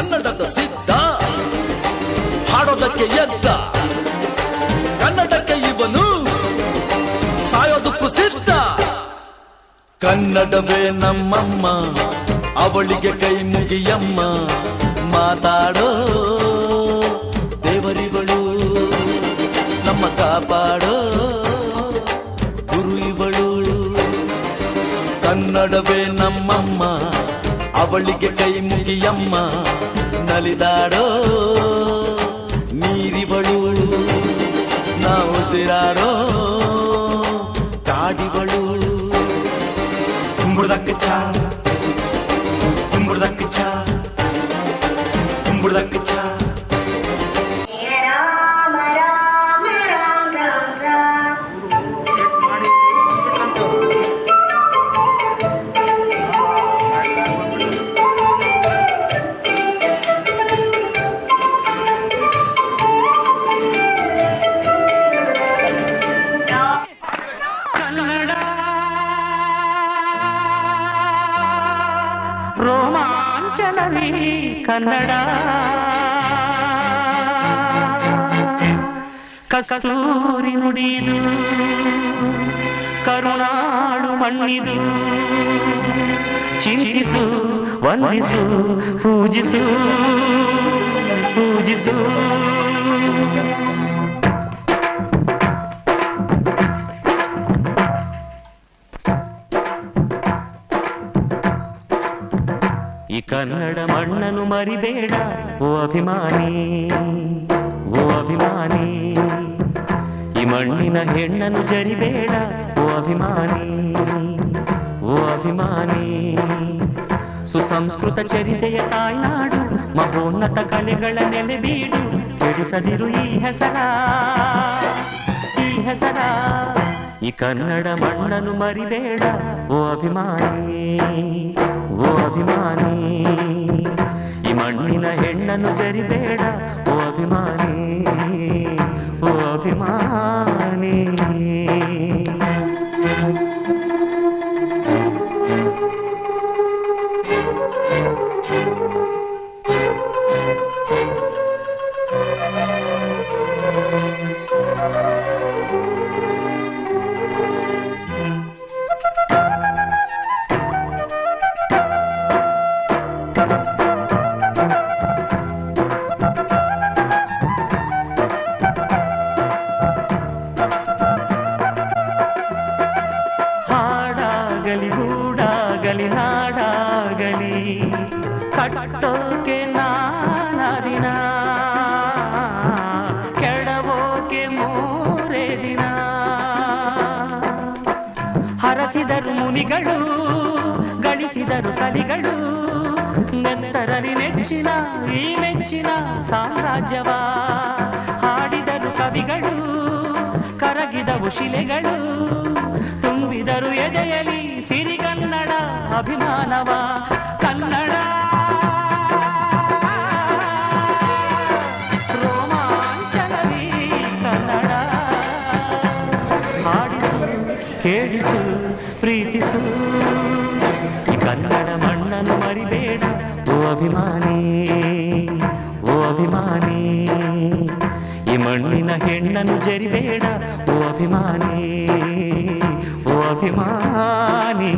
ಕನ್ನಡದ ಸಿದ್ಧ ಹಾಡೋದಕ್ಕೆ ಎದ್ದ ಕನ್ನಡಕ್ಕೆ ಇವನು ಸಾಯೋದಕ್ಕೂ ಸಿದ್ಧ. ಕನ್ನಡವೇ ನಮ್ಮಮ್ಮ ಅವಳಿಗೆ ಕೈ ಮುಗಿಯಮ್ಮ, ಮಾತಾಡೋ ದೇವರಿವಳು ನಮ್ಮ ಕಾಪಾಡೋ ಗುರು ಇವಳು. ಕನ್ನಡವೇ ನಮ್ಮಮ್ಮ ಅವಳಿಗೆ ಕೈ ಮುಗಿಯಮ್ಮ, ನಲಿದಾಡೋ ನೀರಿವಳು ನಾವು ಉಸಿರಾಡೋ ಕಾಡಿವಳು. ಕುಂಬುಳದಕ್ಕೆ ಚಾ ಕುಂಬುಳದಕ್ಕೆ ಚಾ ಕುಂಬುಳದಕ್ಕೆ ಚಾ. ರೋಮಾಂಚನವೇ ಕನ್ನಡ, ಕಸ್ತೂರಿ ನುಡಿದು ಕರುನಾಡು ಮಣ್ಣಿದು. ಚಿಂತಿಸು ವಂದಿಸು ಪೂಜಿಸು ಪೂಜಿಸು. ಈ ಕನ್ನಡ ಮಣ್ಣನ್ನು ಮರಿಬೇಡ ಓ ಅಭಿಮಾನಿ, ಓ ಅಭಿಮಾನಿ. ಈ ಮಣ್ಣಿನ ಹೆಣ್ಣನ್ನು ಜರಿಬೇಡ ಓ ಅಭಿಮಾನಿ, ಓ ಅಭಿಮಾನಿ. ಸುಸಂಸ್ಕೃತ ಚರಿತೆಯ ತಾಯ್ನಾಡು, ಮಹೋನ್ನತ ಕಲೆಗಳ ನೆಲೆಬೀಡು. ಕೆಡಿಸದಿರು ಈ ಹೆಸರ, ಈ ಹೆಸರ. ಈ ಕನ್ನಡ ಮಣ್ಣನ್ನು ಮರಿಬೇಡ ಓ ಅಭಿಮಾನಿ, ಓ ಅಭಿಮಾನಿ. ಈ ಮಣ್ಣಿನ ಹೆಣ್ಣನ್ನು ಜರಿಬೇಡ ಓ ಅಭಿಮಾನಿ, ಓ ಅಭಿಮಾನಿ. ಹಾಡಾಗಲಿ ಗೂಡಾಗಲಿ ನಾಡಾಗಲಿ ಕಟ್ಟೋಕೆ ನಾನದಿನ, ಕೆಡವೋಕೆ ಮೂರೇ ದಿನ. ಹರಸಿದರು ಮುನಿಗಳು, ಗಳಿಸಿದರು ಕಲಿಗಳು, ನೆತ್ತರಲಿ ನೆಚ್ಚಿನ ಈ ಮೆಚ್ಚಿನ ಸಾಮ್ರಾಜ್ಯವ. ಹಾಡಿದರು ಕವಿಗಳು, ಕರಗಿದವು ಶಿಲೆಗಳು, ತುಂಬಿದರು ಎದೆಯಲಿ ಸಿರಿಗನ್ನಡ ಅಭಿಮಾನವ. ಕನ್ನಡ ರೋಮಾಂಚನವೇ ಕನ್ನಡ. ಹಾಡಿಸು ಕೇಳಿಸು ಪ್ರೀತಿಸು, ಈ ಕನ್ನಡ ಮಣ್ಣನ್ನು ಮರಿಬೇಡ ಓ ಅಭಿಮಾನಿ, ಓ ಅಭಿಮಾನಿ. ಈ ಮಣ್ಣಿನ ಹೆಣ್ಣನ್ನು ಜರಿಬೇಡ ಓ ಅಭಿಮಾನಿ, ಓ ಅಭಿಮಾನಿ.